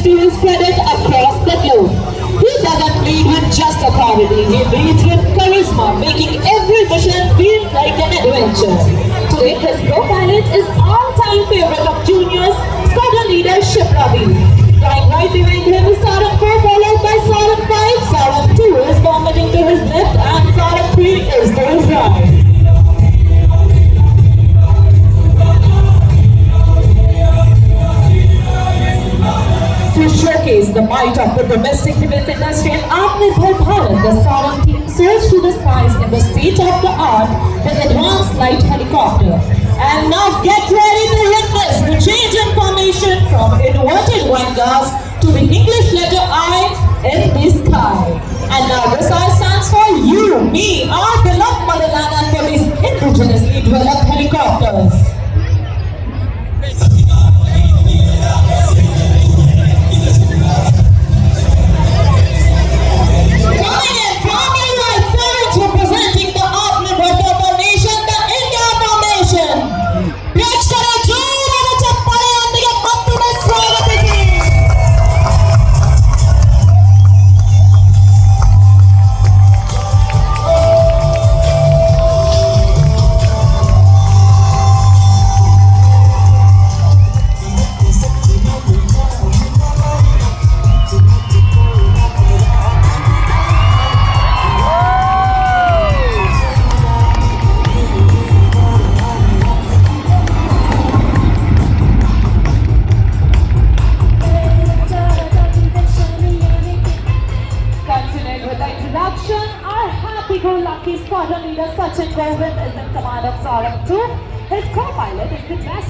rise to his credit across the globe. He doesn't lead with just authority, he leads with charisma, making every mission feel like an adventure. Today, his co-pilot is all-time favorite of juniors, squadron leader Shipravi. Flying right behind him is Sarang 4, followed by Sarang 5. Sarang 2 is vomiting to his left and Sarang 3 is to his right. To showcase the might of the domestic defense industry and Atmanirbhar Bharat, the Sarang team soars through the skies in the state-of-the-art with advanced light helicopter. And now get ready to witness the change in formation from inverted wingers to the English letter I in the sky. And now this I stands for you, me, our beloved motherland, and for these indigenously developed helicopters. Our happy-go-lucky squadron leader Sachin Govind is in command of Sarang 2. His co-pilot is the best